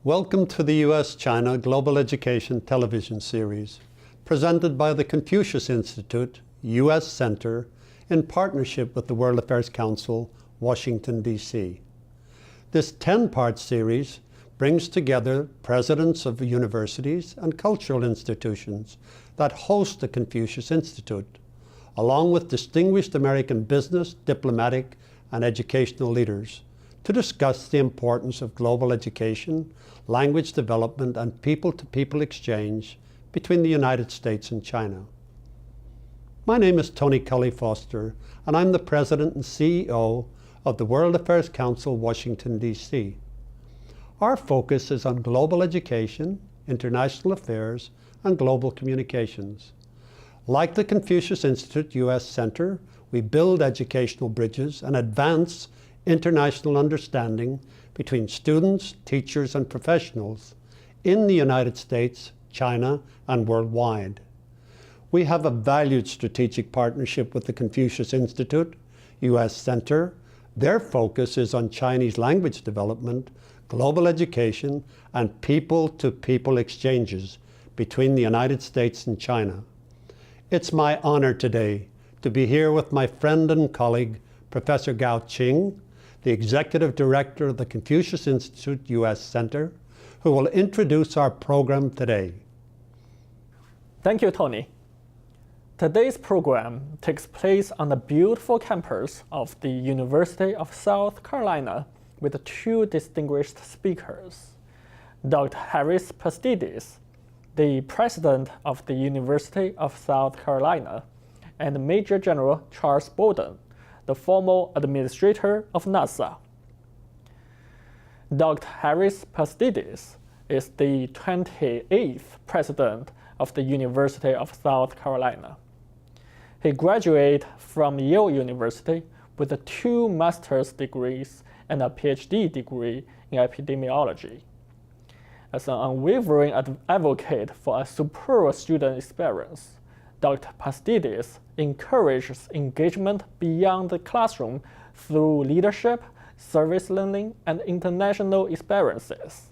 Welcome to the U.S. China Global Education television series, presented by the Confucius Institute U.S. Center in partnership with the World Affairs Council, Washington, D.C. This 10-part series brings together presidents of universities and cultural institutions that host the Confucius Institute, along with distinguished American business, diplomatic, and educational leaders, to discuss the importance of global education, language development, and people-to-people exchange between the United States and China. My name is Tony Cully Foster, and I'm the President and CEO of the World Affairs Council, Washington, D.C. Our focus is on global education, international affairs, and global communications. Like the Confucius Institute U.S. Center, we build educational bridges and advance international understanding between students, teachers, and professionals in the United States, China, and worldwide. We have a valued strategic partnership with the Confucius Institute U.S. Center. Their focus is on Chinese language development, global education, and people-to-people exchanges between the United States and China. It's my honor today to be here with my friend and colleague, Professor Gao Qing, the Executive Director of the Confucius Institute U.S. Center, who will introduce our program today. Thank you, Tony. Today's program takes place on the beautiful campus of the University of South Carolina with two distinguished speakers. Dr. Harris Pastides, the President of the University of South Carolina, and Major General Charles Bolden, the former administrator of NASA. Dr. Harris Pastides is the 28th President of the University of South Carolina. He graduated from Yale University with 2 master's degrees and a PhD degree in epidemiology. As an unwavering advocate for a superior student experience, Dr. Pastides encourages engagement beyond the classroom through leadership, service learning, and international experiences.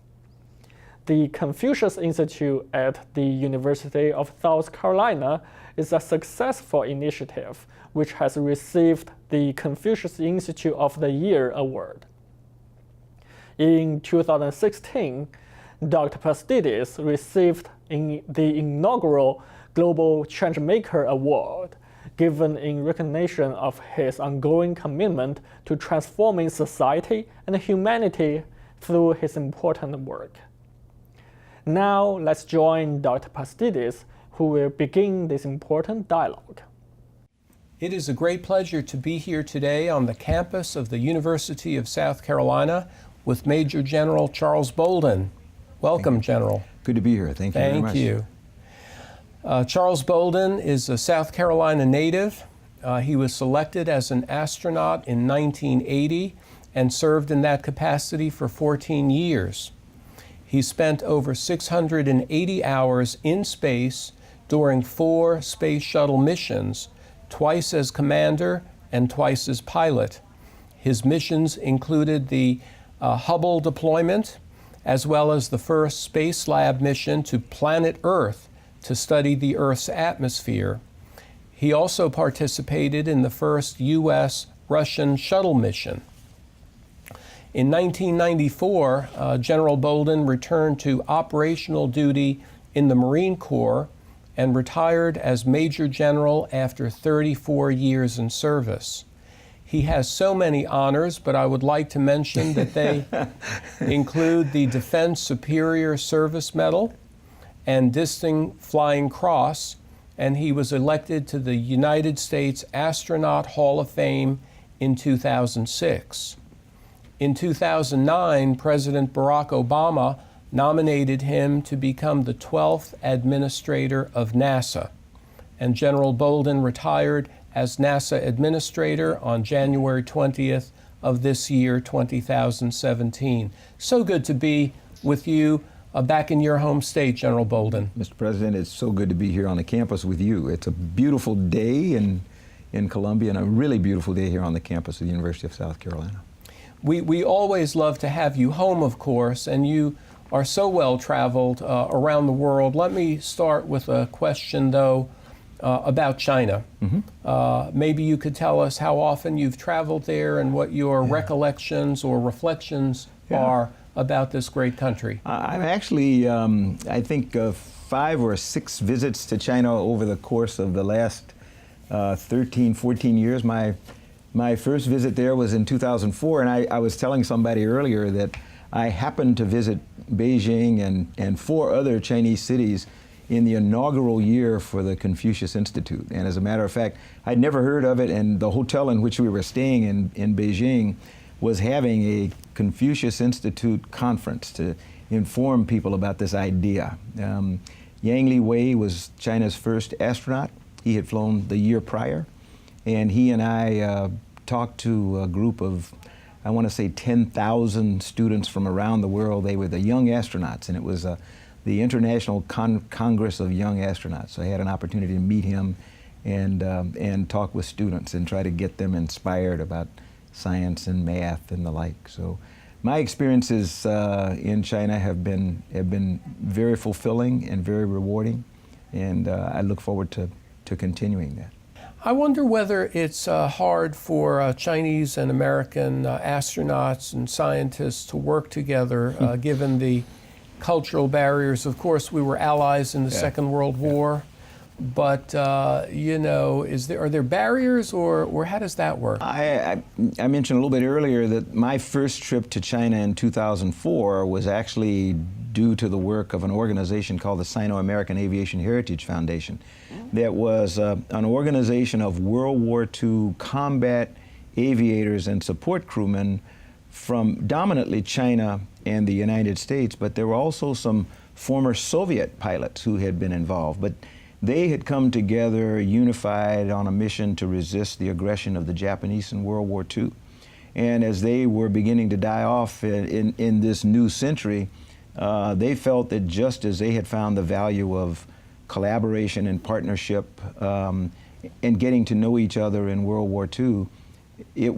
The Confucius Institute at the University of South Carolina is a successful initiative which has received the Confucius Institute of the Year award. In 2016, Dr. Pastides received the inaugural Global Changemaker Award, given in recognition of his ongoing commitment to transforming society and humanity through his important work. Now let's join Dr. Pastides, who will begin this important dialogue. It is a great pleasure to be here today on the campus of the University of South Carolina with Major General Charles Bolden. Welcome, General. Good to be here. Thank you very much. Thank you. Charles Bolden is a South Carolina native. He was selected as an astronaut in 1980 and served in that capacity for 14 years. He spent over 680 hours in space during 4 space shuttle missions, twice as commander and twice as pilot. His missions included the Hubble Deployment, as well as the first Space Lab mission to planet Earth to study the Earth's atmosphere. He also participated in the first U.S. Russian Shuttle Mission. In 1994, General Bolden returned to operational duty in the Marine Corps and retired as Major General after 34 years in service. He has so many honors, but I would like to mention that they include the Defense Superior Service Medal and Distinguished Flying Cross, and he was elected to the United States Astronaut Hall of Fame in 2006. In 2009, President Barack Obama nominated him to become the 12th Administrator of NASA, and General Bolden retired as NASA Administrator on January 20th of this year, 2017. So good to be with you back in your home state, General Bolden. Mr. President, it's so good to be here on the campus with you. It's a beautiful day in Columbia and a really beautiful day here on the campus of the University of South Carolina. We always love to have you home, of course, and you are so well traveled around the world. Let me start with a question, though, about China. Maybe you could tell us how often you've traveled there and what your recollections or reflections are about this great country. I've actually, I think, 5 or 6 visits to China over the course of the last 13, 14 years. My first visit there was in 2004, and I was telling somebody earlier that I happened to visit Beijing and 4 other Chinese cities in the inaugural year for the Confucius Institute. And as a matter of fact, I'd never heard of it, and the hotel in which we were staying in Beijing was having a Confucius Institute conference to inform people about this idea. Yang Li Wei was China's first astronaut. He had flown the year prior, and he and I talked to a group of, I want to say 10,000 students from around the world. They were the young astronauts, and it was the International Congress of Young Astronauts. So I had an opportunity to meet him and talk with students and try to get them inspired about science and math and the like. So my experiences in China have been very fulfilling and very rewarding, and I look forward to continuing that. I wonder whether it's hard for Chinese and American astronauts and scientists to work together, given the cultural barriers. Of course, we were allies in the Second World War, but you know, are there barriers, or how does that work? I mentioned a little bit earlier that my first trip to China in 2004 was actually due to the work of an organization called the Sino-American Aviation Heritage Foundation. That was an organization of World War II combat aviators and support crewmen from dominantly China and the United States, but there were also some former Soviet pilots who had been involved. But they had come together unified on a mission to resist the aggression of the Japanese in World War II. And as they were beginning to die off in this new century, they felt that just as they had found the value of collaboration and partnership and getting to know each other in World War II, it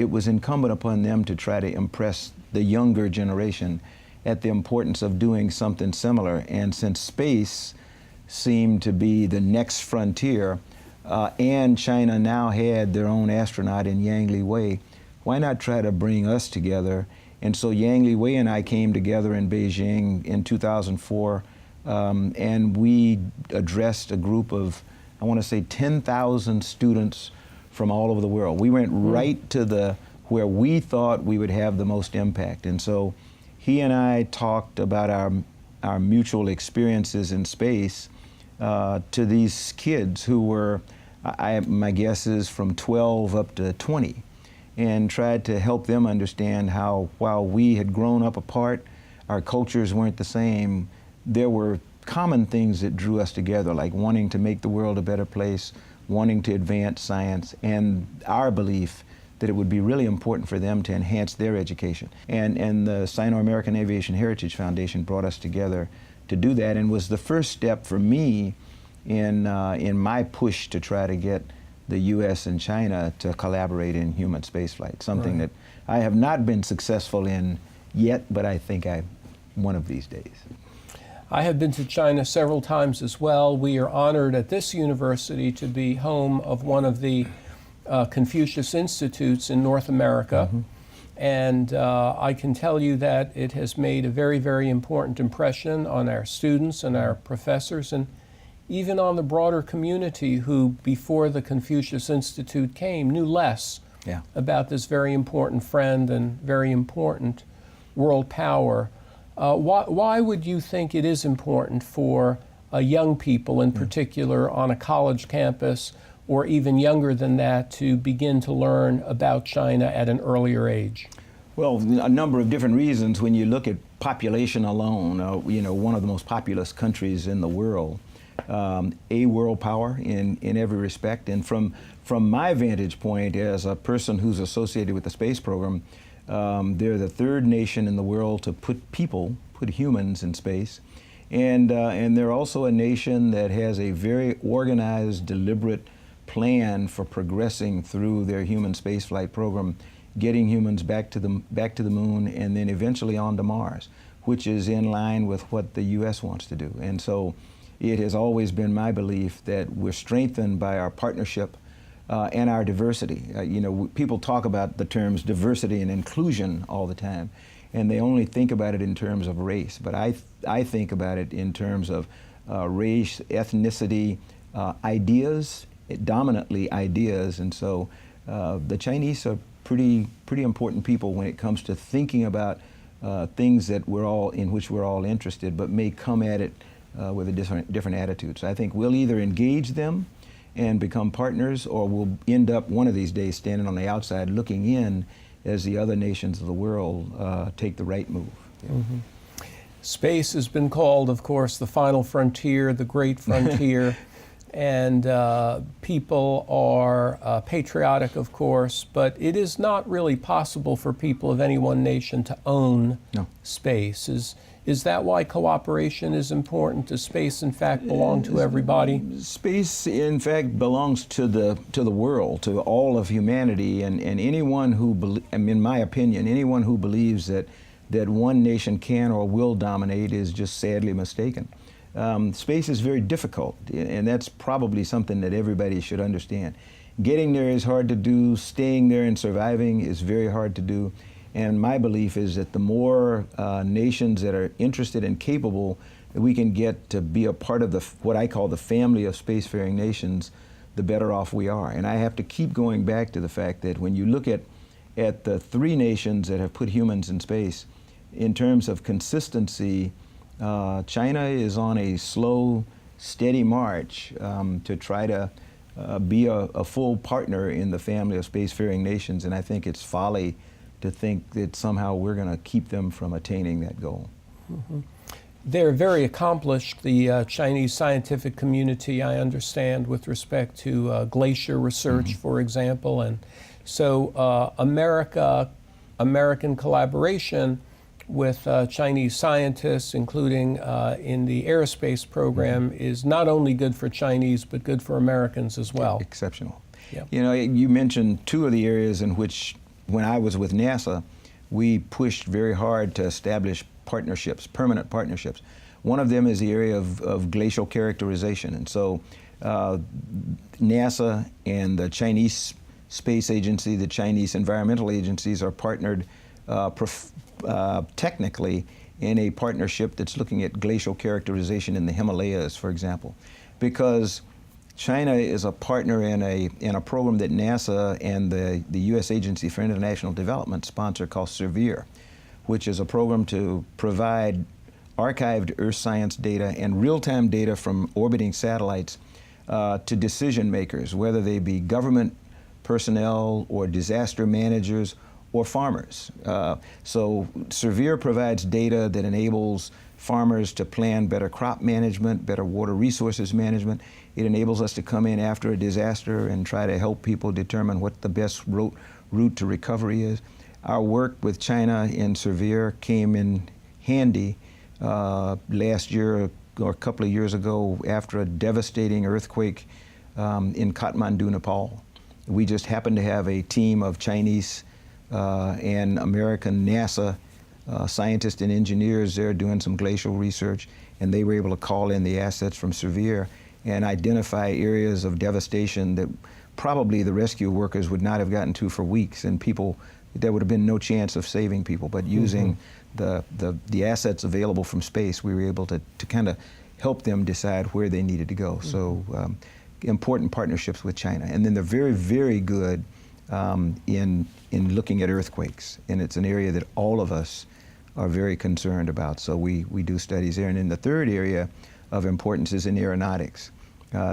was incumbent upon them to try to impress the younger generation at the importance of doing something similar. And since space seemed to be the next frontier, and China now had their own astronaut in Yang Li Wei, why not try to bring us together? And so Yang Li Wei and I came together in Beijing in 2004, and we addressed a group of, I want to say 10,000 students from all over the world. We went right to where we thought we would have the most impact. And so he and I talked about our mutual experiences in space to these kids who were, my guess is from 12 up to 20, and tried to help them understand how, while we had grown up apart, our cultures weren't the same, there were common things that drew us together, like wanting to make the world a better place, wanting to advance science, and our belief that it would be really important for them to enhance their education. And the Sino-American Aviation Heritage Foundation brought us together to do that, and was the first step for me in my push to try to get the U.S. and China to collaborate in human spaceflight, something that I have not been successful in yet, but I think one of these days. I have been to China several times as well. We are honored at this university to be home of one of the Confucius Institutes in North America. And I can tell you that it has made a very, very important impression on our students and our professors, and even on the broader community who, before the Confucius Institute came, knew less about this very important friend and very important world power. Why would you think it is important for young people in particular on a college campus, or even younger than that, to begin to learn about China at an earlier age? Well, a number of different reasons. When you look at population alone, one of the most populous countries in the world, a world power in every respect. And from my vantage point as a person who's associated with the space program, they're the third nation in the world to put humans in space. And they're also a nation that has a very organized, deliberate plan for progressing through their human spaceflight program, getting humans back to the moon, and then eventually on to Mars. which is in line with what the U.S. wants to do. And so it has always been my belief that we're strengthened by our partnership and our diversity. You know, people talk about the terms diversity and inclusion all the time, and they only think about it in terms of race. But I think about it in terms of race, ethnicity, ideas, dominantly ideas. And so the Chinese are pretty important people when it comes to thinking about things that in which we're all interested, but may come at it with a different attitude. So I think we'll either engage them and become partners, or we'll end up one of these days standing on the outside looking in as the other nations of the world take the right move. Yeah. Mm-hmm. Space has been called, of course, the final frontier, the great frontier, and people are patriotic, of course, but it is not really possible for people of any one nation to own space. Is that why cooperation is important? Does space, in fact, belong to everybody? Space, in fact, belongs to the world, to all of humanity, and anyone who, in my opinion, anyone who believes that one nation can or will dominate is just sadly mistaken. Space is very difficult, and that's probably something that everybody should understand. Getting there is hard to do. Staying there and surviving is very hard to do. And my belief is that the more nations that are interested and capable that we can get to be a part of what I call the family of spacefaring nations, the better off we are. And I have to keep going back to the fact that when you look at the 3 nations that have put humans in space, in terms of consistency, China is on a slow, steady march to try to be a full partner in the family of spacefaring nations, and I think it's folly to think that somehow we're going to keep them from attaining that goal. Mm-hmm. They're very accomplished, the Chinese scientific community, I understand, with respect to glacier research, mm-hmm. for example, and so American collaboration with Chinese scientists, including in the aerospace program, mm-hmm. is not only good for Chinese, but good for Americans as well. Exceptional. Yeah. You know, you mentioned 2 of the areas in which, when I was with NASA, we pushed very hard to establish partnerships, permanent partnerships. One of them is the area of glacial characterization. And so NASA and the Chinese Space Agency, the Chinese environmental agencies are partnered technically in a partnership that's looking at glacial characterization in the Himalayas, for example, because China is a partner in a program that NASA and the U.S. Agency for International Development sponsor called SERVIR, which is a program to provide archived Earth science data and real-time data from orbiting satellites to decision makers, whether they be government personnel or disaster managers or farmers. So SERVIR provides data that enables farmers to plan better crop management, better water resources management. It enables us to come in after a disaster and try to help people determine what the best route to recovery is. Our work with China in SERVIR came in handy last year or a couple of years ago after a devastating earthquake in Kathmandu, Nepal. We just happened to have a team of Chinese and American NASA scientists and engineers there doing some glacial research, and they were able to call in the assets from SERVIR and identify areas of devastation that probably the rescue workers would not have gotten to for weeks, and there would have been no chance of saving people. But using the assets available from space, we were able to kind of help them decide where they needed to go. So important partnerships with China. And then they're very, very good in looking at earthquakes, and it's an area that all of us are very concerned about. So we do studies there. And then the third area of importance is in aeronautics.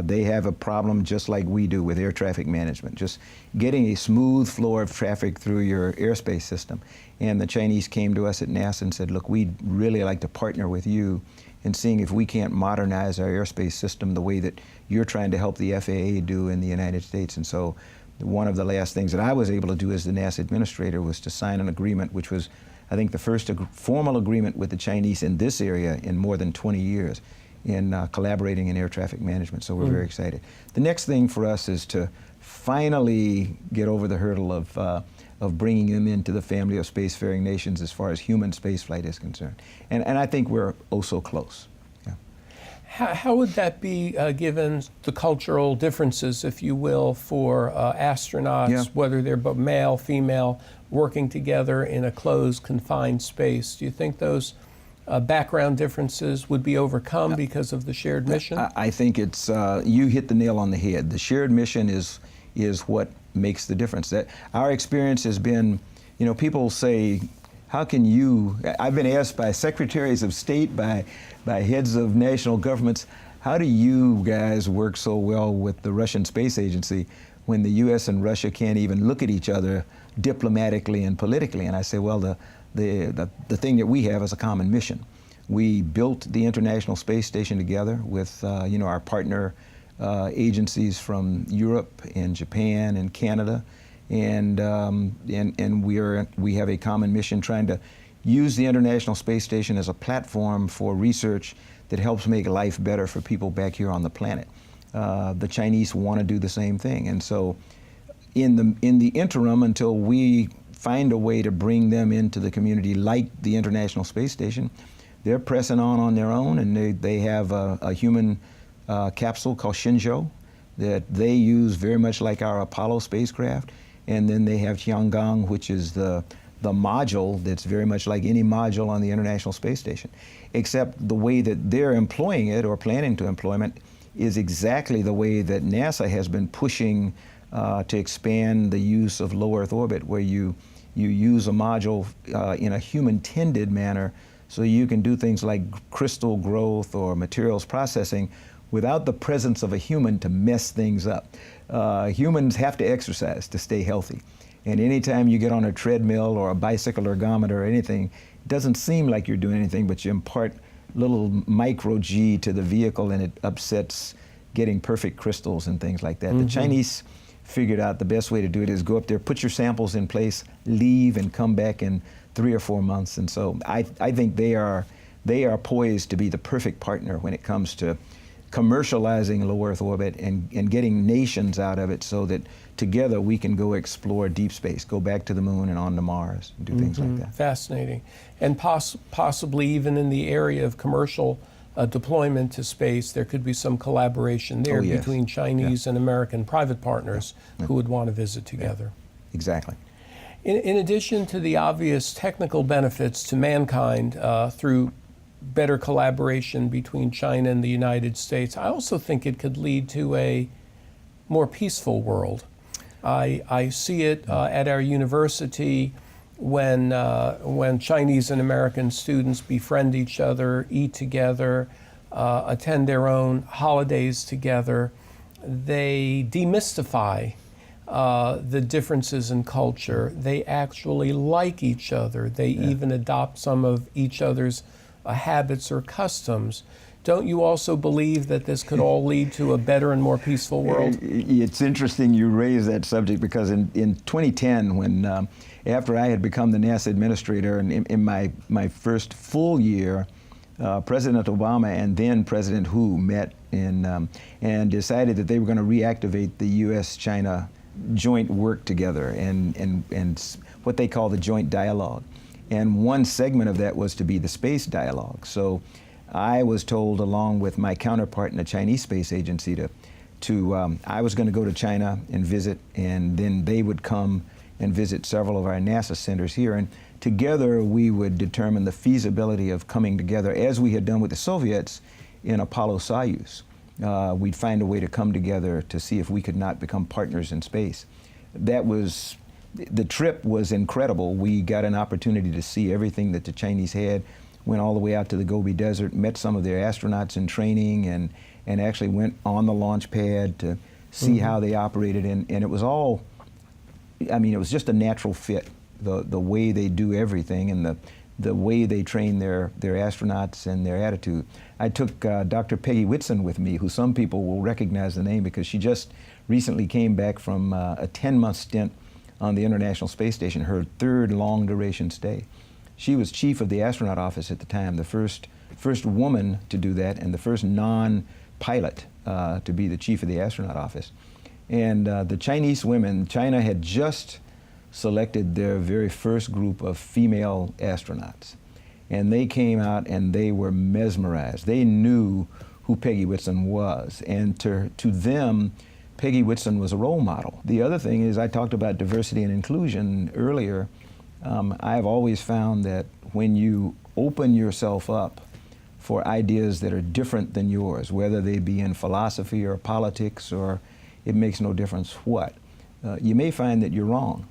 They have a problem just like we do with air traffic management, just getting a smooth flow of traffic through your airspace system. And the Chinese came to us at NASA and said, look, we'd really like to partner with you in seeing if we can't modernize our airspace system the way that you're trying to help the FAA do in the United States. And so one of the last things that I was able to do as the NASA administrator was to sign an agreement, which was, I think, the first formal agreement with the Chinese in this area in more than 20 years in collaborating in air traffic management. So we're very excited. The next thing for us is to finally get over the hurdle of of bringing them into the family of spacefaring nations as far as human spaceflight is concerned. And I think we're oh so close. Yeah. How would that be given the cultural differences, if you will, for astronauts, Yeah. whether they're male, female, working together in a closed, confined space? Do you think those background differences would be overcome because of the shared mission? I think it's, you hit the nail on the head. The shared mission is what makes the difference. That our experience has been, you know, people say, how can you, I've been asked by secretaries of state, by heads of national governments, how do you guys work so well with the Russian Space Agency when the U.S. and Russia can't even look at each other diplomatically and politically? And I say, well, the thing that we have is a common mission. We built the International Space Station together with you know, our partner agencies from Europe and Japan and Canada, and we have a common mission trying to use the International Space Station as a platform for research that helps make life better for people back here on the planet. The Chinese want to do the same thing, and so in the interim, until we find a way to bring them into the community like the International Space Station, they're pressing on their own, and they have a human capsule called Shenzhou that they use very much like our Apollo spacecraft, and then they have Tiangong, which is the module that's very much like any module on the International Space Station, except the way that they're employing it or planning to employ it is exactly the way that NASA has been pushing to expand the use of low Earth orbit, where you use a module in a human-tended manner, so you can do things like crystal growth or materials processing without the presence of a human to mess things up. Humans have to exercise to stay healthy. And anytime you get on a treadmill or a bicycle ergometer or anything, it doesn't seem like you're doing anything, but you impart little micro G to the vehicle and it upsets getting perfect crystals and things like that. Mm-hmm. The Chinese figured out the best way to do it is go up there, put your samples in place, leave, and come back in 3 or 4 months. And so I think they are poised to be the perfect partner when it comes to commercializing low Earth orbit and getting nations out of it, so that together we can go explore deep space, go back to the moon and on to Mars, and do things like that. Fascinating. And possibly even in the area of commercial deployment to space, there could be some collaboration there between Chinese and American private partners who would want to visit together. Yeah. Exactly. In addition to the obvious technical benefits to mankind through better collaboration between China and the United States, I also think it could lead to a more peaceful world. I see it at our university when Chinese and American students befriend each other, eat together, attend their own holidays together. They demystify the differences in culture. They actually like each other. They even adopt some of each other's habits or customs. Don't you also believe that this could all lead to a better and more peaceful world? It's interesting you raise that subject, because in 2010, when after I had become the NASA administrator, and in my first full year, President Obama and then President Hu met and decided that they were going to reactivate the U.S. China joint work together and what they call the joint dialogue. And one segment of that was to be the space dialogue. So I was told, along with my counterpart in the Chinese Space Agency, I was going to go to China and visit, and then they would come and visit several of our NASA centers here. And together we would determine the feasibility of coming together, as we had done with the Soviets in Apollo Soyuz. We'd find a way to come together to see if we could not become partners in space. The trip was incredible. We got an opportunity to see everything that the Chinese had, went all the way out to the Gobi Desert, met some of their astronauts in training, and actually went on the launch pad to see how they operated. And it was all, I mean, it was just a natural fit, the way they do everything and the way they train their astronauts and their attitude. I took Dr. Peggy Whitson with me, who some people will recognize the name because she just recently came back from a 10-month stint on the International Space Station, her third long-duration stay. She was chief of the astronaut office at the time, the first woman to do that, and the first non-pilot to be the chief of the astronaut office. And the Chinese women, China had just selected their very first group of female astronauts. And they came out and they were mesmerized. They knew who Peggy Whitson was. And to them, Peggy Whitson was a role model. The other thing is, I talked about diversity and inclusion earlier. I've always found that when you open yourself up for ideas that are different than yours, whether they be in philosophy or politics, or it makes no difference what, you may find that you're wrong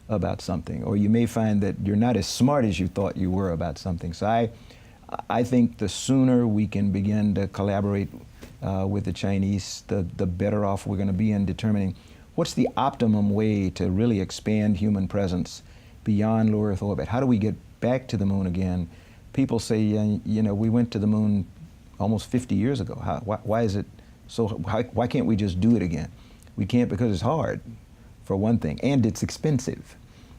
about something, or you may find that you're not as smart as you thought you were about something. So I think the sooner we can begin to collaborate with the Chinese, the better off we're going to be in determining what's the optimum way to really expand human presence beyond low Earth orbit. How do we get back to the moon again? People say, you know, we went to the moon almost 50 years ago. Why is it so? Why can't we just do it again? We can't because it's hard, for one thing, and it's expensive.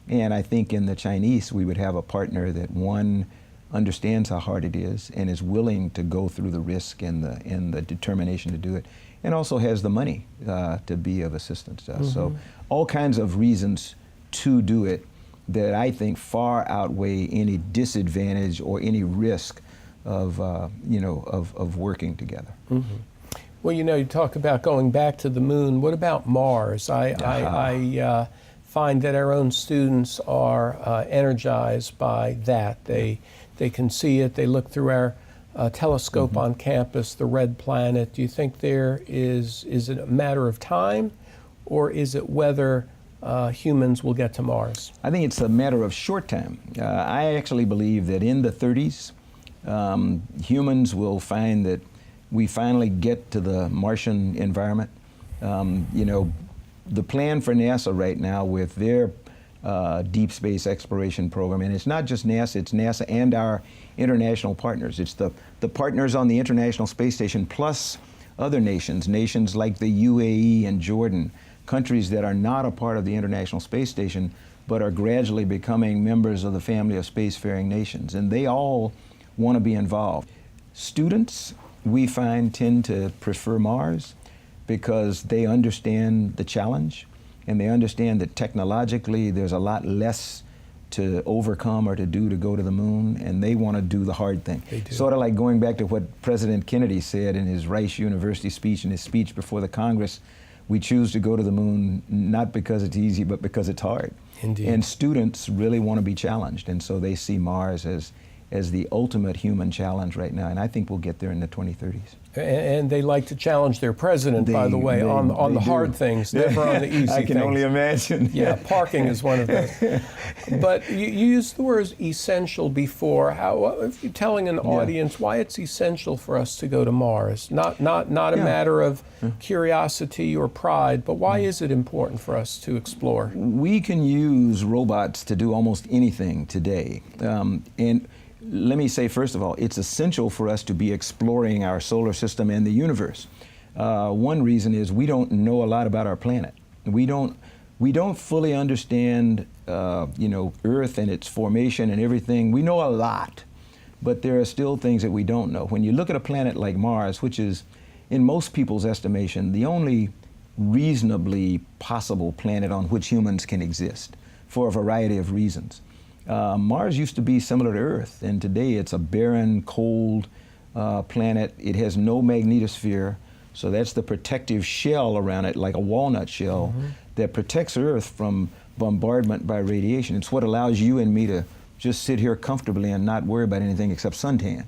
And I think in the Chinese, we would have a partner that, one, understands how hard it is and is willing to go through the risk and the determination to do it, and also has the money to be of assistance to us. So all kinds of reasons to do it that I think far outweigh any disadvantage or any risk of, of working together. Well, you know, you talk about going back to the moon. What about Mars? I find that our own students are energized by that. They can see it. They look through our telescope on campus, the red planet. Do you think is it a matter of time, or is it whether humans will get to Mars? I think it's a matter of short time. I actually believe that in the 30s, humans will find that we finally get to the Martian environment. The plan for NASA right now with their deep space exploration program, and it's not just NASA, it's NASA and our international partners. It's the partners on the International Space Station plus other nations like the UAE and Jordan, countries that are not a part of the International Space Station but are gradually becoming members of the family of spacefaring nations, and they all want to be involved. Students, we find, tend to prefer Mars because they understand the challenge, and they understand that technologically there's a lot less to overcome or to do to go to the moon, and they want to do the hard thing. Sort of like going back to what President Kennedy said in his Rice University speech, in his speech before the Congress: we choose to go to the moon not because it's easy, but because it's hard. Indeed. And students really want to be challenged, and so they see Mars as the ultimate human challenge right now, and I think we'll get there in the 2030s. And they like to challenge their president, by the way, on the hard things, never on the easy things. I can only imagine. Yeah, parking is one of those. But you used the word essential before. How, if you're telling an audience why it's essential for us to go to Mars, not a matter of curiosity or pride, but why is it important for us to explore? We can use robots to do almost anything today. And let me say, first of all, it's essential for us to be exploring our solar system and the universe. One reason is we don't know a lot about our planet. We don't fully understand, Earth and its formation and everything. We know a lot, but there are still things that we don't know. When you look at a planet like Mars, which is, in most people's estimation, the only reasonably possible planet on which humans can exist for a variety of reasons. Mars used to be similar to Earth, and today it's a barren, cold planet. It has no magnetosphere, so that's the protective shell around it, like a walnut shell, that protects Earth from bombardment by radiation. It's what allows you and me to just sit here comfortably and not worry about anything except suntan.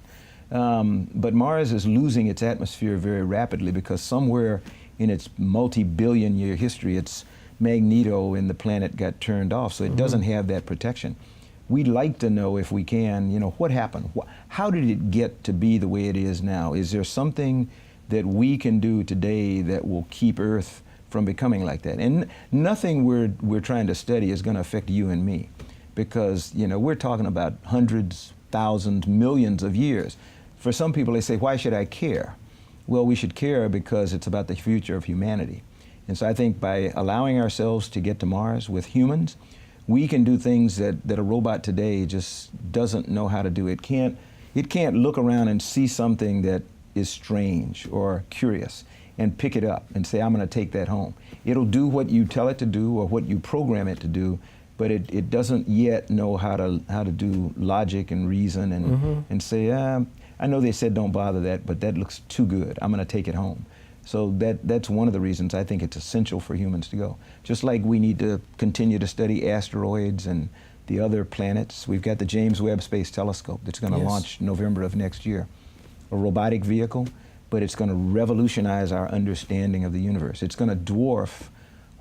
But Mars is losing its atmosphere very rapidly because somewhere in its multi-billion-year history, its magneto in the planet got turned off, so it doesn't have that protection. We'd like to know, if we can, what happened? How did it get to be the way it is now? Is there something that we can do today that will keep Earth from becoming like that? And nothing we're trying to study is going to affect you and me, because we're talking about hundreds, thousands, millions of years. For some people, they say, why should I care? Well, we should care because it's about the future of humanity. And so I think by allowing ourselves to get to Mars with humans, we can do things that a robot today just doesn't know how to do. It can't look around and see something that is strange or curious and pick it up and say, I'm going to take that home. It'll do what you tell it to do or what you program it to do, but it doesn't yet know how to do logic and reason and say, I know they said don't bother that, but that looks too good. I'm going to take it home. So that's one of the reasons I think it's essential for humans to go. Just like we need to continue to study asteroids and the other planets. We've got the James Webb Space Telescope that's going to launch November of next year. A robotic vehicle, but it's going to revolutionize our understanding of the universe. It's going to dwarf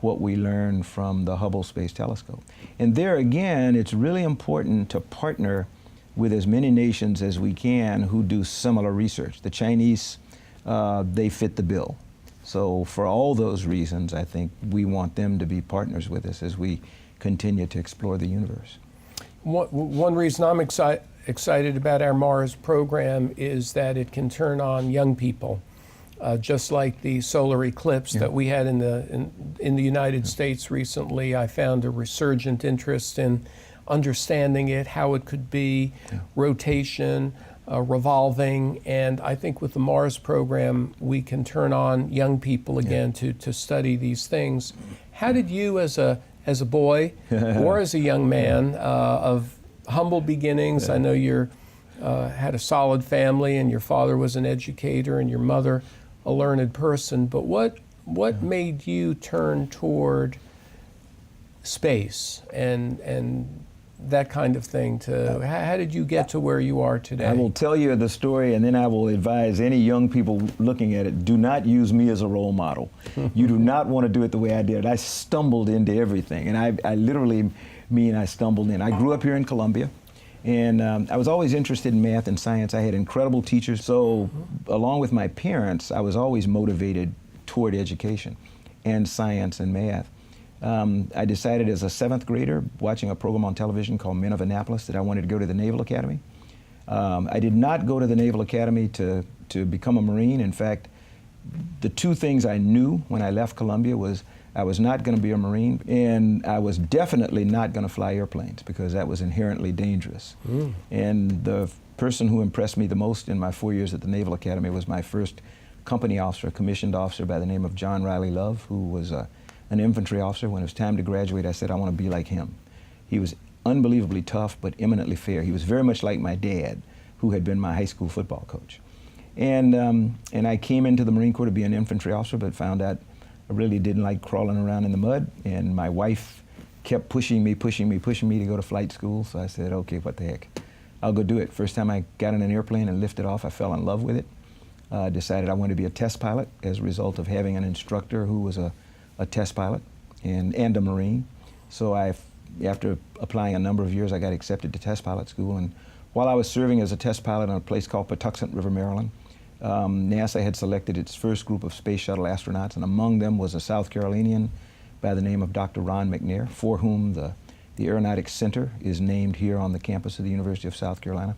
what we learn from the Hubble Space Telescope. And there again, it's really important to partner with as many nations as we can who do similar research. The Chinese, they fit the bill. So for all those reasons, I think we want them to be partners with us as we continue to explore the universe. One reason I'm excited about our Mars program is that it can turn on young people. Just like the solar eclipse that we had in the United States recently, I found a resurgent interest in understanding it, how it could be, rotation, revolving, and I think with the Mars program we can turn on young people again to study these things. How did you, as a boy or as a young man of humble beginnings, I know you had a solid family and your father was an educator and your mother a learned person, but what made you turn toward space and that kind of thing? How did you get to where you are today? I will tell you the story, and then I will advise any young people looking at it, do not use me as a role model. You do not want to do it the way I did. I stumbled into everything, and I literally mean I stumbled in. I grew up here in Columbia. And I was always interested in math and science. I had incredible teachers. So along with my parents, I was always motivated toward education and science and math. I decided as a 7th grader, watching a program on television called Men of Annapolis, that I wanted to go to the Naval Academy. I did not go to the Naval Academy to become a Marine. In fact, the two things I knew when I left Columbia was I was not going to be a Marine, and I was definitely not going to fly airplanes because that was inherently dangerous. And the person who impressed me the most in my 4 years at the Naval Academy was my first company officer, a commissioned officer by the name of John Riley Love, who was an infantry officer. When it was time to graduate, I said, I want to be like him. He was unbelievably tough, but eminently fair. He was very much like my dad, who had been my high school football coach. And I came into the Marine Corps to be an infantry officer, but found out I really didn't like crawling around in the mud, and my wife kept pushing me to go to flight school, so I said, okay, what the heck, I'll go do it. First time I got in an airplane and lifted off, I fell in love with it. Decided I wanted to be a test pilot as a result of having an instructor who was a test pilot and a Marine. So after applying a number of years, I got accepted to test pilot school, and while I was serving as a test pilot on a place called Patuxent River, Maryland, NASA had selected its first group of space shuttle astronauts, and among them was a South Carolinian by the name of Dr. Ron McNair, for whom the Aeronautics Center is named here on the campus of the University of South Carolina.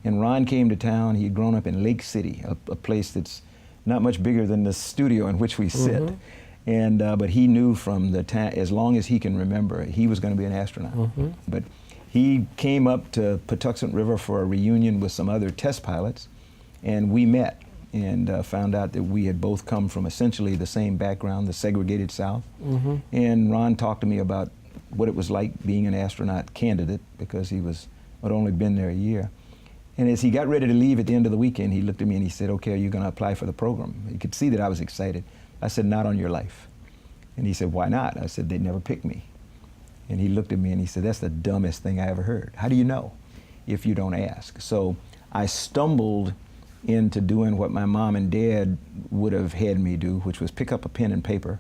And Ron came to town. He had grown up in Lake City, a place that's not much bigger than the studio in which we sit. And but he knew from the time, as long as he can remember, he was going to be an astronaut. But he came up to Patuxent River for a reunion with some other test pilots, and we met and found out that we had both come from essentially the same background, the segregated South. And Ron talked to me about what it was like being an astronaut candidate, because he had only been there a year. And as he got ready to leave at the end of the weekend, he looked at me and he said, okay, are you going to apply for the program? He could see that I was excited. I said, not on your life. And he said, why not? I said, they'd never pick me. And he looked at me and he said, that's the dumbest thing I ever heard. How do you know if you don't ask? So I stumbled into doing what my mom and dad would have had me do, which was pick up a pen and paper,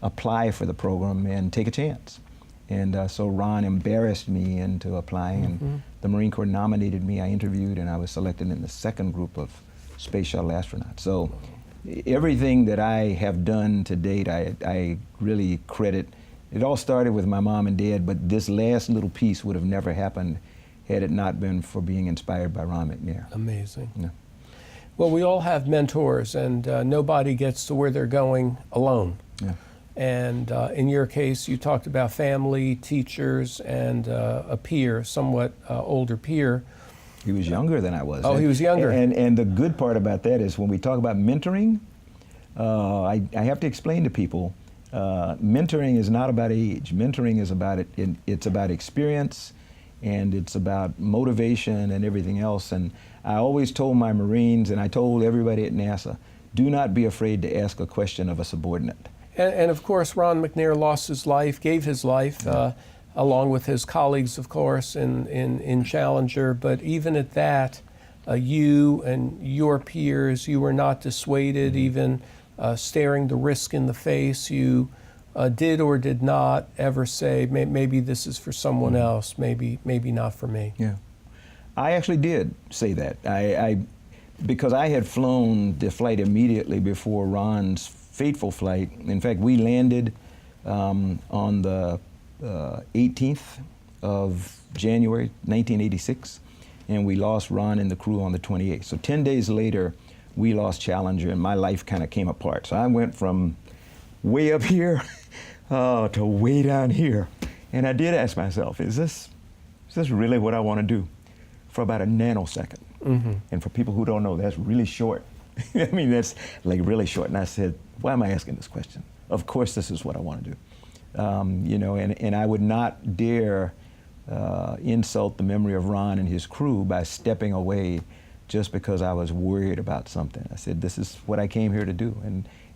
apply for the program, and take a chance. And so Ron embarrassed me into applying, and the Marine Corps nominated me. I interviewed, and I was selected in the second group of space shuttle astronauts. So everything that I have done to date, I really credit. It all started with my mom and dad, but this last little piece would have never happened had it not been for being inspired by Ron McNair. Amazing. Yeah. Well, we all have mentors, and nobody gets to where they're going alone. Yeah. And in your case, you talked about family, teachers, and a peer, somewhat older peer. He was younger than I was. Oh, he was younger. And the good part about that is when we talk about mentoring, I have to explain to people, Mentoring is not about age. Mentoring is it's about experience, and it's about motivation and everything else. And I always told my Marines, and I told everybody at NASA, do not be afraid to ask a question of a subordinate. And of course, Ron McNair lost his life, gave his life, along with his colleagues, of course, in Challenger. But even at that, you and your peers, you were not dissuaded, even staring the risk in the face. You did or did not ever say, maybe this is for someone else, maybe not for me. Yeah, I actually did say that. Because I had flown the flight immediately before Ron's fateful flight. In fact, we landed on the 18th of January, 1986, and we lost Ron and the crew on the 28th. So 10 days later, we lost Challenger, and my life kind of came apart. So I went from way up here to way down here. And I did ask myself, is this really what I want to do? For about a nanosecond. Mm-hmm. And for people who don't know, that's really short. I mean, that's like really short. And I said, why am I asking this question? Of course, this is what I want to do. You know, and I would not dare insult the memory of Ron and his crew by stepping away just because I was worried about something. I said, this is what I came here to do.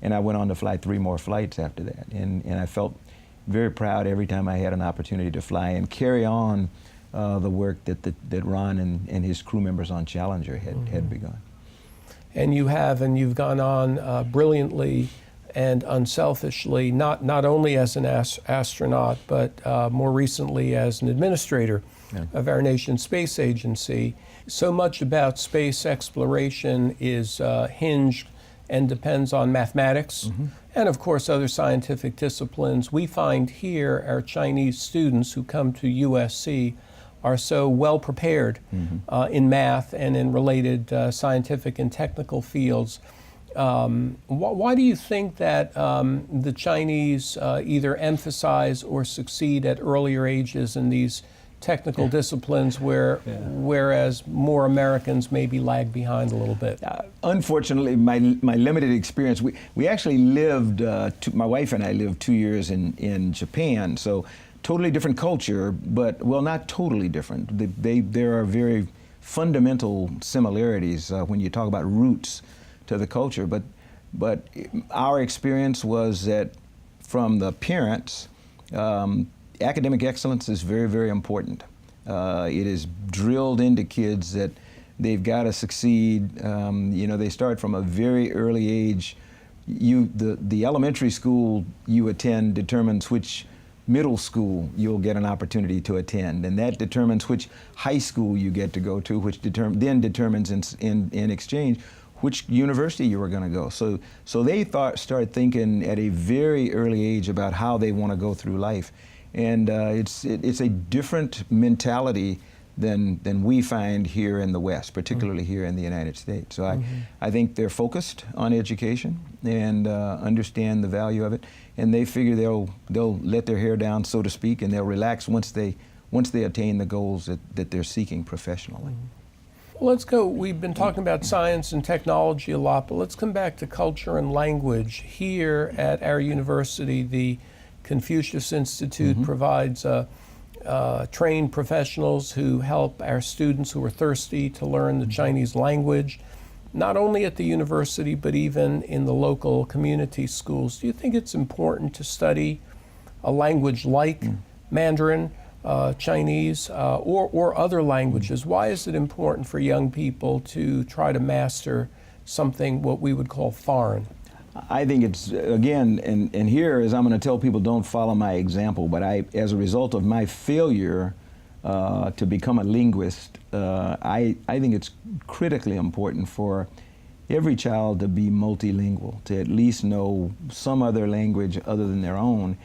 And I went on to fly 3 more flights after that. And I felt very proud every time I had an opportunity to fly and carry on the work that Ron and his crew members on Challenger had begun. And you've gone on brilliantly and unselfishly, not only as an astronaut, but more recently as an administrator of our nation's space agency. So much about space exploration is hinged and depends on mathematics and, of course, other scientific disciplines. We find here our Chinese students who come to UofSC are so well prepared in math and in related scientific and technical fields. Why do you think that the Chinese either emphasize or succeed at earlier ages in these technical disciplines whereas more Americans maybe lag behind a little bit? Unfortunately, my limited experience, we actually lived, my wife and I lived 2 years in Japan, so totally different culture, but, well, not totally different. There are very fundamental similarities when you talk about roots to the culture, but our experience was that from the parents, academic excellence is very, very important. It is drilled into kids that they've got to succeed. You know, they start from a very early age. The elementary school you attend determines which middle school you'll get an opportunity to attend, and that determines which high school you get to go to, which then determines in exchange which university you were going to go. So they start thinking at a very early age about how they want to go through life, and it's a different mentality than we find here in the West, particularly here in the United States. So I think they're focused on education and understand the value of it, and they figure they'll let their hair down, so to speak, and they'll relax once they attain the goals that they're seeking professionally. Well, let's go. We've been talking about science and technology a lot, but let's come back to culture and language. Here at our university, the Confucius Institute provides trained professionals who help our students who are thirsty to learn the Chinese language, not only at the university, but even in the local community schools. Do you think it's important to study a language like Mandarin, Chinese, or other languages? Why is it important for young people to try to master something what we would call foreign? I think it's, again, and here is I'm going to tell people don't follow my example, but as a result of my failure to become a linguist, I think it's critically important for every child to be multilingual, to at least know some other language other than their own.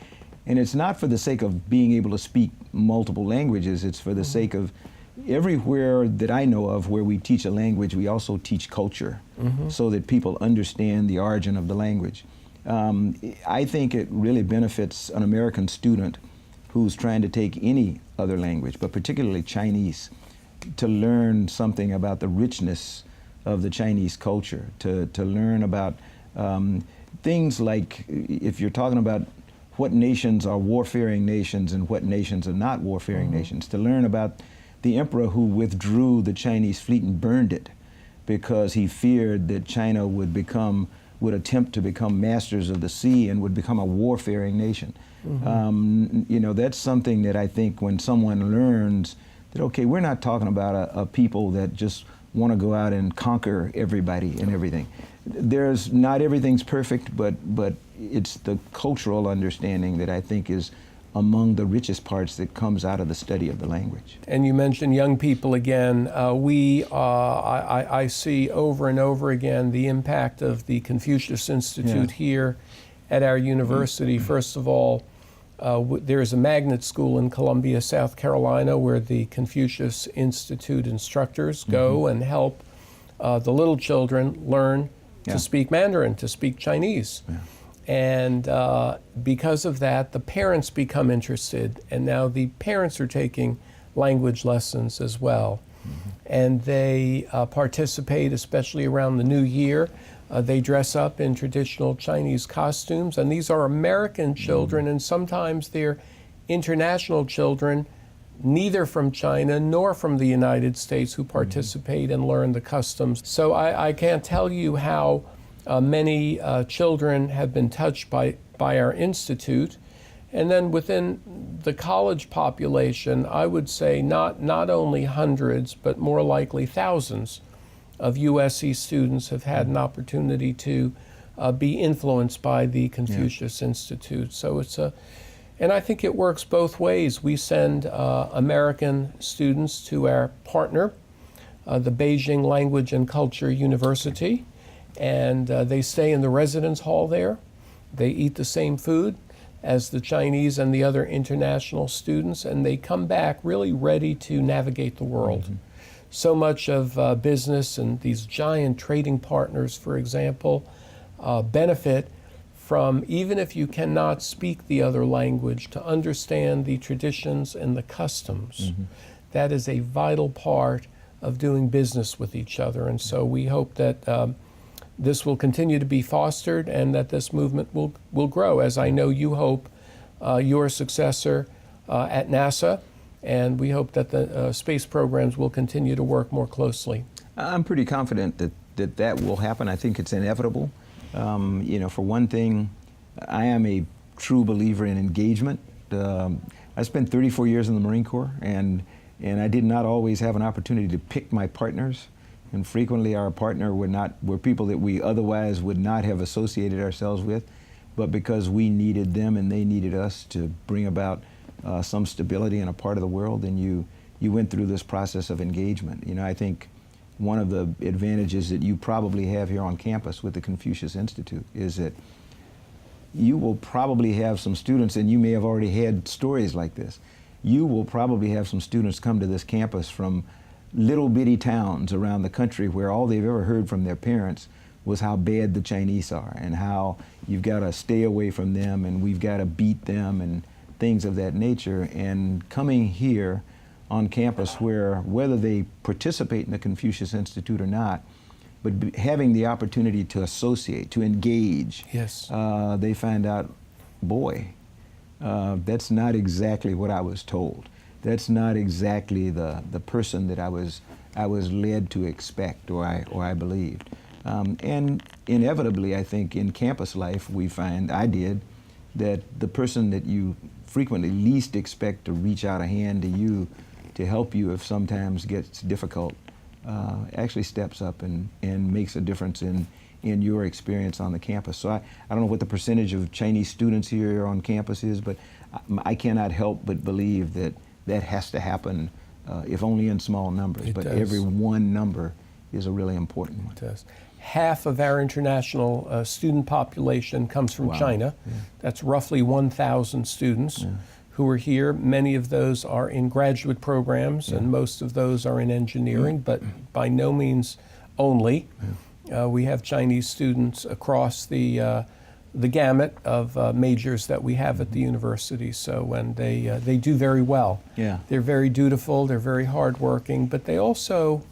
And it's not for the sake of being able to speak multiple languages, it's for the sake of everywhere that I know of where we teach a language, we also teach culture so that people understand the origin of the language. I think it really benefits an American student who's trying to take any other language, but particularly Chinese, to learn something about the richness of the Chinese culture, to learn about things like, if you're talking about what nations are warfaring nations and what nations are not warfaring nations, to learn about the emperor who withdrew the Chinese fleet and burned it because he feared that China would attempt to become masters of the sea and would become a warfaring nation. You know, that's something that I think when someone learns that, okay, we're not talking about a people that just want to go out and conquer everybody and everything. Not everything's perfect, but it's the cultural understanding that I think is among the richest parts that comes out of the study of the language. And you mentioned young people again. I see over and over again the impact of the Confucius Institute here at our university. First of all, there is a magnet school in Columbia, South Carolina, where the Confucius Institute instructors go and help the little children learn to speak Mandarin, to speak Chinese. And because of that, the parents become interested, and now the parents are taking language lessons as well. And they participate, especially around the New Year. They dress up in traditional Chinese costumes, and these are American children, and sometimes they're international children, neither from China nor from the United States, who participate and learn the customs. So I can't tell you how many children have been touched by our institute. And then within the college population, I would say not only hundreds, but more likely thousands of USC students have had an opportunity to be influenced by the Confucius Institute. So and I think it works both ways. We send American students to our partner, the Beijing Language and Culture University, and they stay in the residence hall there. They eat the same food as the Chinese and the other international students, and they come back really ready to navigate the world. So much of business and these giant trading partners, for example, benefit from, even if you cannot speak the other language, to understand the traditions and the customs. That is a vital part of doing business with each other. And so we hope that this will continue to be fostered and that this movement will grow, as I know you hope your successor at NASA. And we hope that the space programs will continue to work more closely. I'm pretty confident that will happen. I think it's inevitable. You know, for one thing, I am a true believer in engagement. I spent 34 years in the Marine Corps, and I did not always have an opportunity to pick my partners. And frequently our partner were people that we otherwise would not have associated ourselves with, but because we needed them and they needed us to bring about some stability in a part of the world, and you went through this process of engagement. You know, I think one of the advantages that you probably have here on campus with the Confucius Institute is that you will probably have some students, and you may have already had stories like this, you will probably have some students come to this campus from little bitty towns around the country where all they've ever heard from their parents was how bad the Chinese are and how you've got to stay away from them and we've got to beat them and things of that nature. And coming here on campus, where whether they participate in the Confucius Institute or not, but having the opportunity to associate, to engage, they find out, boy, that's not exactly what I was told. That's not exactly the person that I was led to expect or I believed. And inevitably, I think in campus life we find, I did, that the person that you frequently least expect to reach out a hand to you to help you if sometimes gets difficult actually steps up and makes a difference in your experience on the campus. So I don't know what the percentage of Chinese students here on campus is, but I cannot help but believe that that has to happen, if only in small numbers. But every one number is a really important one. It does. Half of our international student population comes from China. That's roughly 1,000 students who are here. Many of those are in graduate programs, and most of those are in engineering, but by no means only. We have Chinese students across the gamut of majors that we have at the university. So, and they do very well. They're very dutiful, they're very hardworking, but they also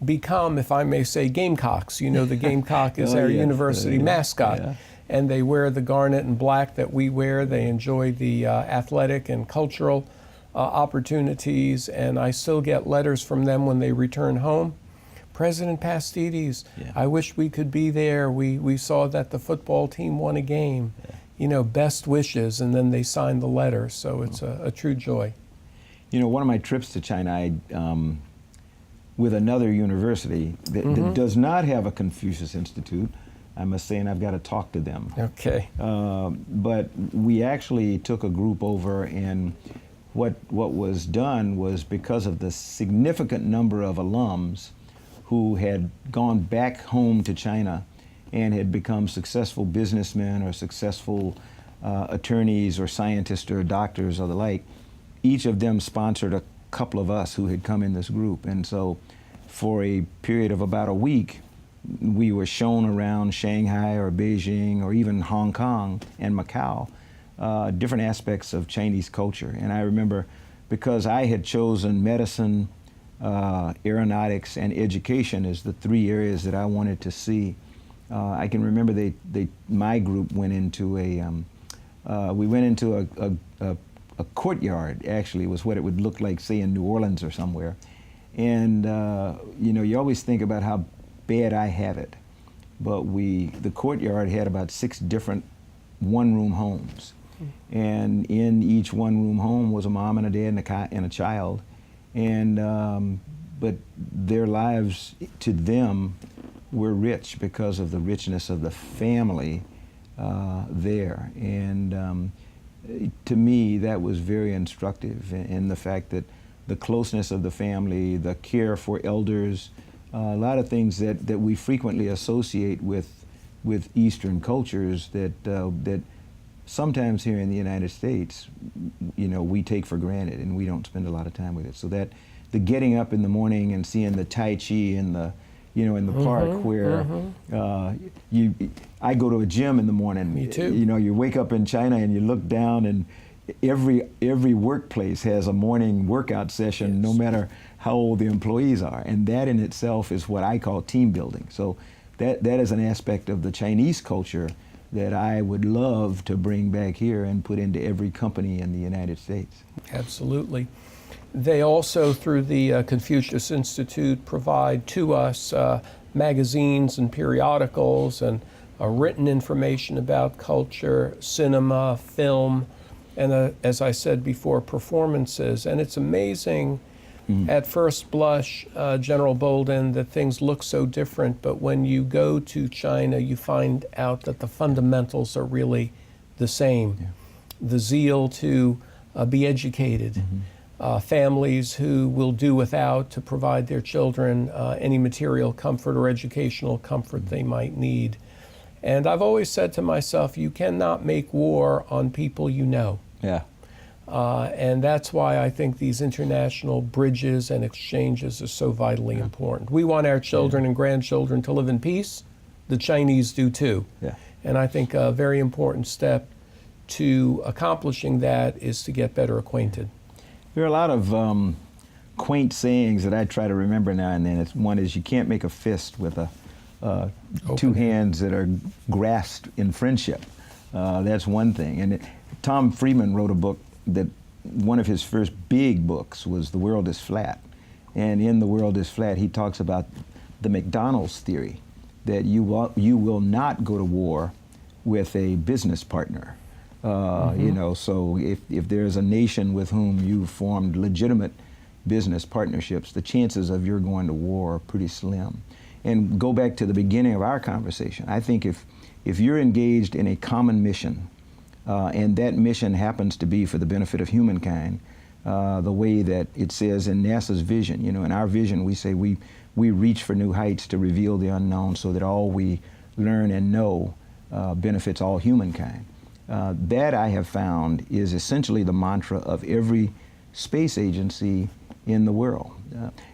become, if I may say, gamecocks. You know, the gamecock is our university mascot. and they wear the garnet and black that we wear. They enjoy the athletic and cultural opportunities, and I still get letters from them when they return home. President Pastides, Yeah. I wish we could be there. We saw that the football team won a game. Yeah. You know, best wishes, and then they signed the letter, so it's a true joy. You know, one of my trips to China, with another university that does not have a Confucius Institute, I must say, and I've got to talk to them. Okay. But we actually took a group over, and what was done was, because of the significant number of alums who had gone back home to China and had become successful businessmen or successful attorneys or scientists or doctors or the like, each of them sponsored a couple of us who had come in this group. And so for a period of about a week, we were shown around Shanghai or Beijing or even Hong Kong and Macau, different aspects of Chinese culture. And I remember, because I had chosen medicine, aeronautics, and education as the three areas that I wanted to see, I can remember my group went into a courtyard. Actually, was what it would look like, say, in New Orleans or somewhere. And you know, you always think about how bad I have it, but the courtyard had about 6 different one-room homes, and in each one-room home was a mom and a dad and a child, and but their lives to them were rich because of the richness of the family there. And to me, that was very instructive in the fact that the closeness of the family, the care for elders, a lot of things that we frequently associate with Eastern cultures that sometimes here in the United States, you know, we take for granted and we don't spend a lot of time with it. So that the getting up in the morning and seeing the Tai Chi in the, you know, in the park where I go to a gym in the morning. Me too. You know, you wake up in China and you look down, and every workplace has a morning workout session, no matter how old the employees are, and that in itself is what I call team building. So that is an aspect of the Chinese culture that I would love to bring back here and put into every company in the United States. Absolutely. They also, through the Confucius Institute, provide to us magazines and periodicals and written information about culture, cinema, film, and as I said before, performances. And it's amazing at first blush, General Bolden, that things look so different, but when you go to China, you find out that the fundamentals are really the same. Yeah. The zeal to be educated, families who will do without to provide their children any material comfort or educational comfort they might need. And I've always said to myself, you cannot make war on people you know. Yeah. And that's why I think these international bridges and exchanges are so vitally important. We want our children and grandchildren to live in peace. The Chinese do too. Yeah. And I think a very important step to accomplishing that is to get better acquainted. There are a lot of quaint sayings that I try to remember now and then. One is, you can't make a fist with two hands that are grasped in friendship. That's one thing. And Tom Friedman wrote a book that one of his first big books was The World is Flat. And in The World is Flat, he talks about the McDonald's theory, that you will not go to war with a business partner. You know, so if there's a nation with whom you've formed legitimate business partnerships, the chances of your going to war are pretty slim. And go back to the beginning of our conversation. I think if you're engaged in a common mission, and that mission happens to be for the benefit of humankind, the way that it says in NASA's vision, you know, in our vision we say we reach for new heights to reveal the unknown so that all we learn and know benefits all humankind. That I have found is essentially the mantra of every space agency in the world.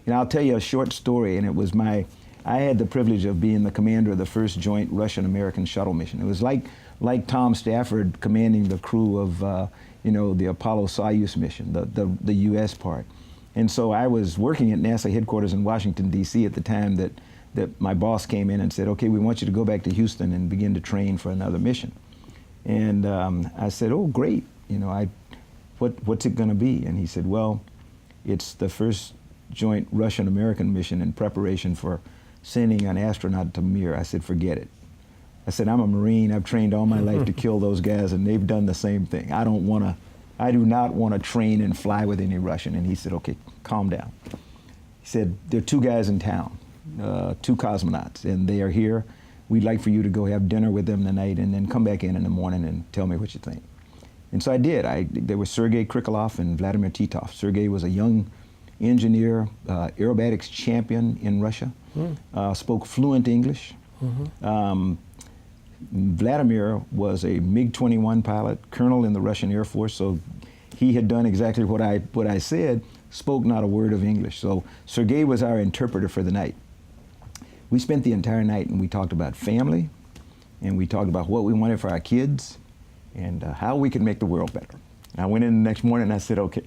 And I'll tell you a short story, and it was I had the privilege of being the commander of the first joint Russian-American shuttle mission. It was like Tom Stafford commanding the crew of you know, the Apollo-Soyuz mission, the U.S. part. And so I was working at NASA headquarters in Washington, D.C. at the time that that my boss came in and said, okay, we want you to go back to Houston and begin to train for another mission. And I said, oh, great. You know, what's it going to be? And he said, well, it's the first joint Russian-American mission in preparation for sending an astronaut to Mir. I said, forget it. I said, I'm a Marine. I've trained all my life to kill those guys, and they've done the same thing. I do not want to train and fly with any Russian. And he said, okay, calm down. He said, there are 2 guys in town, 2 cosmonauts, and they are here. We'd like for you to go have dinner with them tonight and then come back in the morning and tell me what you think. And so I did. There was Sergei Krikalev and Vladimir Titov. Sergei was a young engineer, aerobatics champion in Russia, spoke fluent English. Vladimir was a MiG-21 pilot, colonel in the Russian Air Force, so he had done exactly what I said, spoke not a word of English. So Sergei was our interpreter for the night. We spent the entire night and we talked about family, and we talked about what we wanted for our kids, and how we could make the world better. I went in the next morning and I said, okay,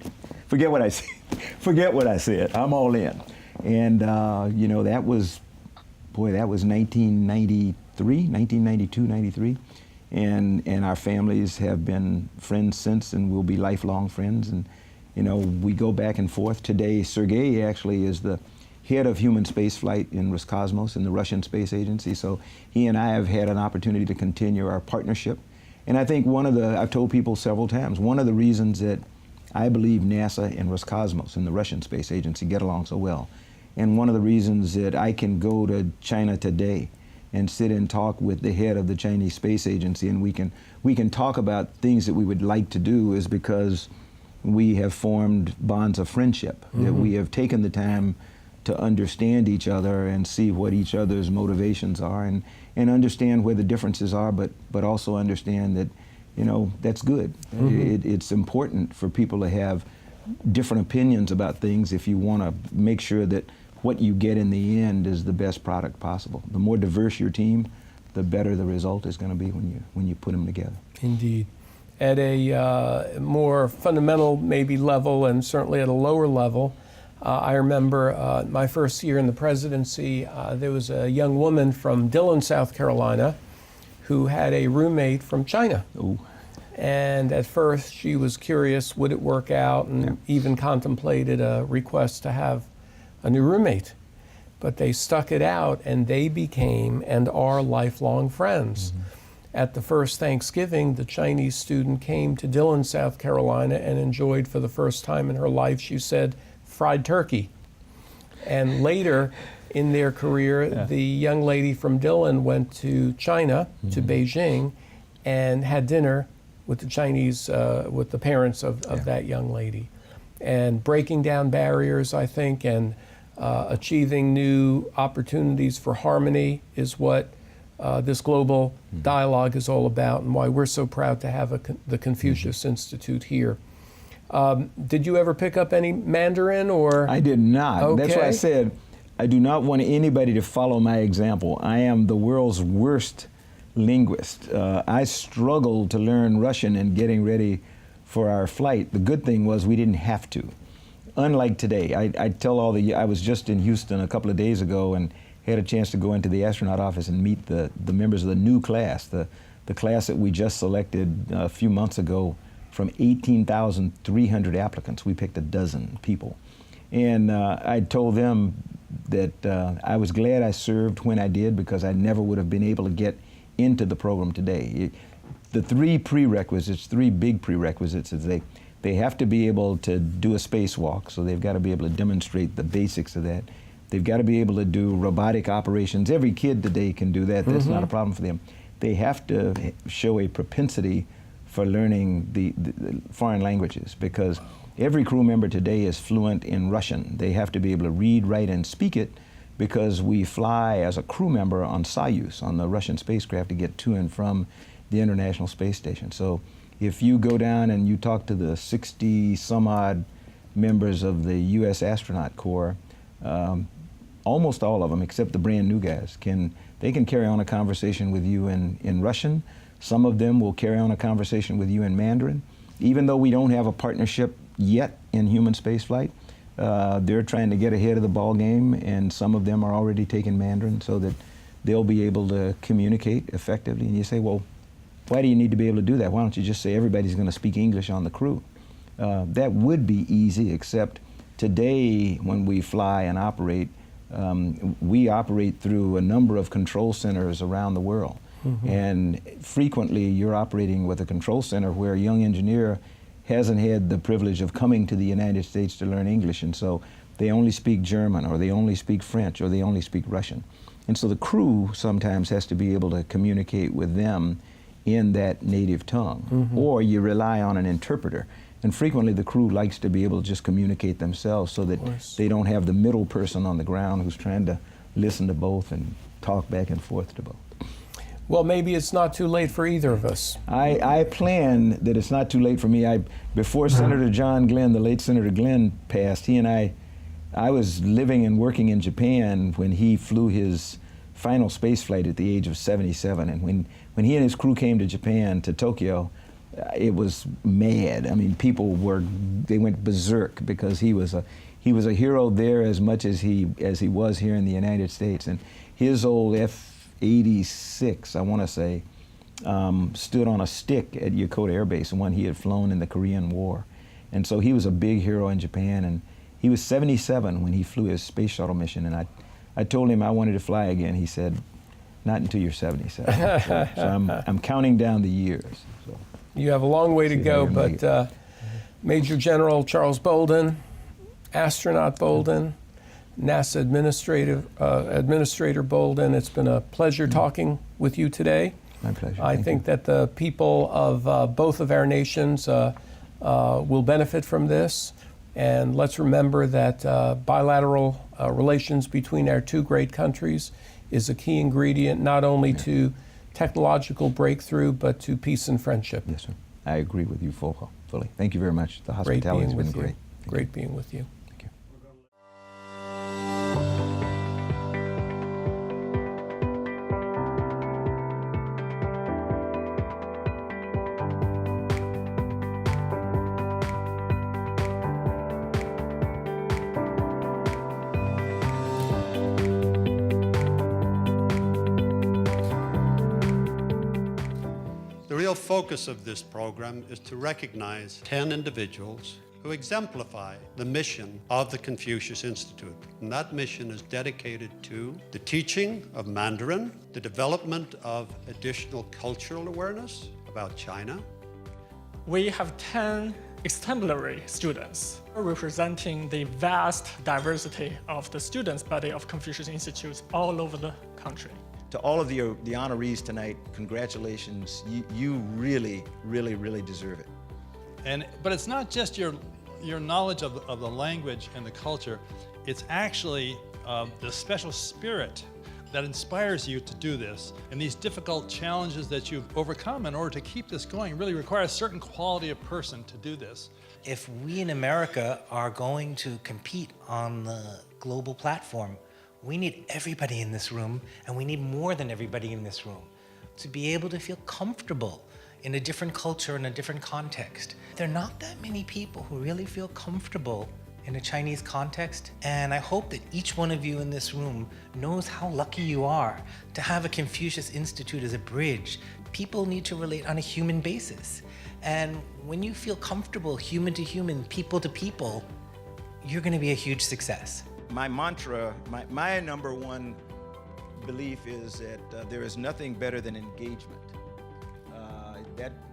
forget what I said. Forget what I said. I'm all in. And, you know, that was 1993, 1992, 93. And our families have been friends since, and will be lifelong friends. And, you know, we go back and forth. Today, Sergei actually is the head of human spaceflight in Roscosmos, in the Russian Space Agency. So he and I have had an opportunity to continue our partnership. And I think I've told people several times, one of the reasons that I believe NASA and Roscosmos and the Russian Space Agency get along so well, and one of the reasons that I can go to China today and sit and talk with the head of the Chinese Space Agency, and we can talk about things that we would like to do, is because we have formed bonds of friendship, that we have taken the time to understand each other and see what each other's motivations are, and understand where the differences are, but also understand that, you know, that's good. It's important for people to have different opinions about things if you want to make sure that what you get in the end is the best product possible. The more diverse your team, the better the result is going to be when you put them together. Indeed. At a more fundamental maybe level, and certainly at a lower level, I remember my first year in the presidency, there was a young woman from Dillon, South Carolina, who had a roommate from China. Ooh. And at first she was curious, would it work out, and even contemplated a request to have a new roommate. But they stuck it out, and they became and are lifelong friends. At the first Thanksgiving, the Chinese student came to Dillon, South Carolina, and enjoyed for the first time in her life, she said, fried turkey. And later in their career, the young lady from Dillon went to China, to Beijing, and had dinner with the Chinese, with the parents of that young lady. And breaking down barriers, I think, and achieving new opportunities for harmony is what this global dialogue is all about, and why we're so proud to have the Confucius Institute here. Did you ever pick up any Mandarin, or? I did not. Okay. That's why I said I do not want anybody to follow my example. I am the world's worst linguist. I struggled to learn Russian in getting ready for our flight. The good thing was we didn't have to. Unlike today, I tell I was just in Houston a couple of days ago and had a chance to go into the astronaut office and meet the members of the new class, the class that we just selected a few months ago. From 18,300 applicants, we picked a dozen people. And I told them that I was glad I served when I did, because I never would have been able to get into the program today. The three big prerequisites, is they have to be able to do a spacewalk, so they've got to be able to demonstrate the basics of that. They've got to be able to do robotic operations. Every kid today can do that. That's not a problem for them. They have to show a propensity for learning the foreign languages, because every crew member today is fluent in Russian. They have to be able to read, write, and speak it, because we fly as a crew member on Soyuz, on the Russian spacecraft, to get to and from the International Space Station. So if you go down and you talk to the 60-some-odd members of the U.S. Astronaut Corps, almost all of them, except the brand new guys, can carry on a conversation with you in Russian. Some of them will carry on a conversation with you in Mandarin. Even though we don't have a partnership yet in human spaceflight, They're trying to get ahead of the ball game, and some of them are already taking Mandarin so that they'll be able to communicate effectively. And you say, well, why do you need to be able to do that? Why don't you just say everybody's going to speak English on the crew? That would be easy, except today when we fly and operate, we operate through a number of control centers around the world. Mm-hmm. And frequently you're operating with a control center where a young engineer hasn't had the privilege of coming to the United States to learn English, and so they only speak German, or they only speak French, or they only speak Russian. And so the crew sometimes has to be able to communicate with them in that native tongue. Mm-hmm. Or you rely on an interpreter. And frequently the crew likes to be able to just communicate themselves so that they don't have the middle person on the ground who's trying to listen to both and talk back and forth to both. Well, maybe it's not too late for either of us. I plan that it's not too late for me. Before Senator John Glenn, the late Senator Glenn, passed, he and I was living and working in Japan when he flew his final space flight at the age of 77. And when he and his crew came to Japan, to Tokyo, it was mad. I mean, they went berserk because he was a hero there as much as he was here in the United States. And his old F-86, I want to say, stood on a stick at Yokota Air Base, one he had flown in the Korean War. And so he was a big hero in Japan, and he was 77 when he flew his space shuttle mission, and I told him I wanted to fly again. He said, not until you're 77. so I'm counting down the years. So. You have a long way to go, but Major General Charles Bolden, Astronaut Bolden, NASA Administrator Bolden, it's been a pleasure talking with you today. My pleasure. I think that the people of both of our nations will benefit from this. And let's remember that bilateral relations between our two great countries is a key ingredient not only to technological breakthrough, but to peace and friendship. Yes, sir. I agree with you fully. Thank you very much. The hospitality has been great. Great being with you. Thank you. The real focus of this program is to recognize 10 individuals who exemplify the mission of the Confucius Institute. And that mission is dedicated to the teaching of Mandarin, the development of additional cultural awareness about China. We have 10 exemplary students representing the vast diversity of the students body of Confucius Institutes all over the country. To all of the honorees tonight, congratulations. You really, really, really deserve it. But it's not just your knowledge of the language and the culture, it's actually the special spirit that inspires you to do this. And these difficult challenges that you've overcome in order to keep this going really require a certain quality of person to do this. If we in America are going to compete on the global platform, we need everybody in this room, and we need more than everybody in this room, to be able to feel comfortable in a different culture, in a different context. There are not that many people who really feel comfortable in a Chinese context, and I hope that each one of you in this room knows how lucky you are to have a Confucius Institute as a bridge. People need to relate on a human basis, and when you feel comfortable human to human, people to people, you're going to be a huge success. My mantra, my number one belief is that there is nothing better than engagement.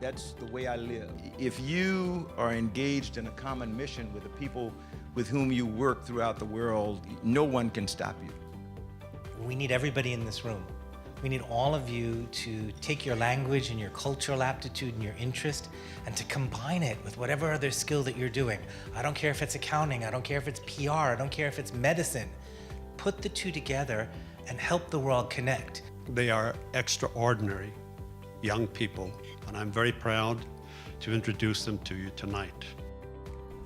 That's the way I live. If you are engaged in a common mission with the people with whom you work throughout the world, no one can stop you. We need everybody in this room. We need all of you to take your language and your cultural aptitude and your interest and to combine it with whatever other skill that you're doing. I don't care if it's accounting, I don't care if it's PR, I don't care if it's medicine. Put the two together and help the world connect. They are extraordinary young people, and I'm very proud to introduce them to you tonight.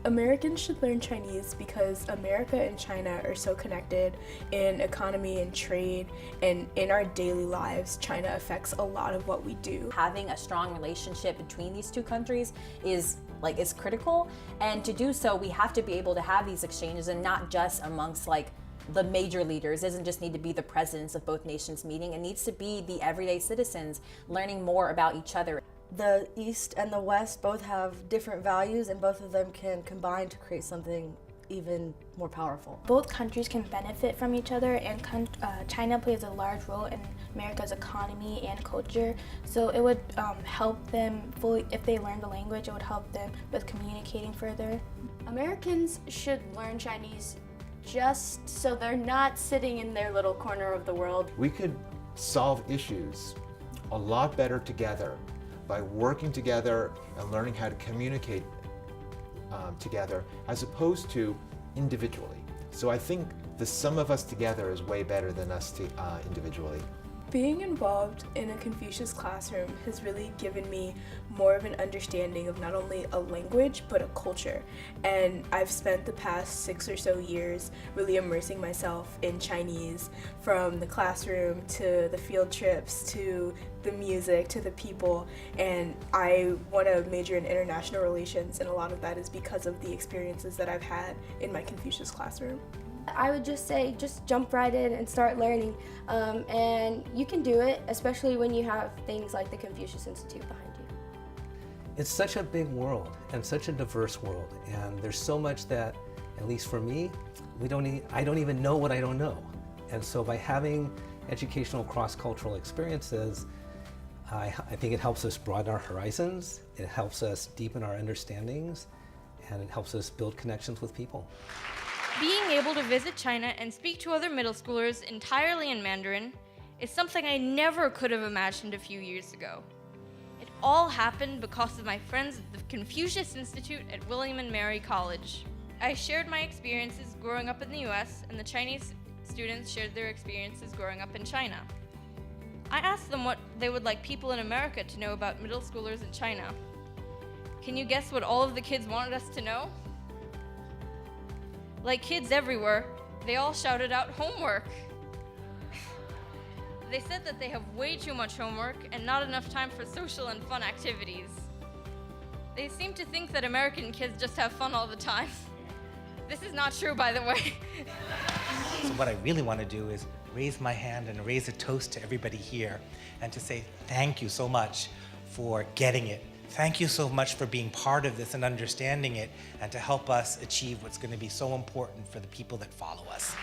Americans should learn Chinese because America and China are so connected in economy and trade, and in our daily lives, China affects a lot of what we do. Having a strong relationship between these two countries is like is critical. And to do so, we have to be able to have these exchanges, and not just amongst like the major leaders. It doesn't just need to be the presidents of both nations meeting. It needs to be the everyday citizens learning more about each other. The East and the West both have different values, and both of them can combine to create something even more powerful. Both countries can benefit from each other, and China plays a large role in America's economy and culture. So it would help them fully, if they learn the language, it would help them with communicating further. Americans should learn Chinese just so they're not sitting in their little corner of the world. We could solve issues a lot better together by working together and learning how to communicate together, as opposed to individually. So I think the sum of us together is way better than us individually. Being involved in a Confucius classroom has really given me more of an understanding of not only a language, but a culture. And I've spent the past 6 or so years really immersing myself in Chinese, from the classroom to the field trips to the music to the people. And I want to major in international relations, and a lot of that is because of the experiences that I've had in my Confucius classroom. I would just say, just jump right in and start learning. And you can do it, especially when you have things like the Confucius Institute behind you. It's such a big world and such a diverse world, and there's so much that, at least for me, I don't even know what I don't know. And so by having educational cross-cultural experiences, I think it helps us broaden our horizons, it helps us deepen our understandings, and it helps us build connections with people. Being able to visit China and speak to other middle schoolers entirely in Mandarin is something I never could have imagined a few years ago. It all happened because of my friends at the Confucius Institute at William and Mary College. I shared my experiences growing up in the U.S., and the Chinese students shared their experiences growing up in China. I asked them what they would like people in America to know about middle schoolers in China. Can you guess what all of the kids wanted us to know? Like kids everywhere, they all shouted out homework. They said that they have way too much homework and not enough time for social and fun activities. They seem to think that American kids just have fun all the time. This is not true, by the way. So what I really want to do is raise my hand and raise a toast to everybody here, and to say thank you so much for getting it. Thank you so much for being part of this and understanding it, and to help us achieve what's going to be so important for the people that follow us.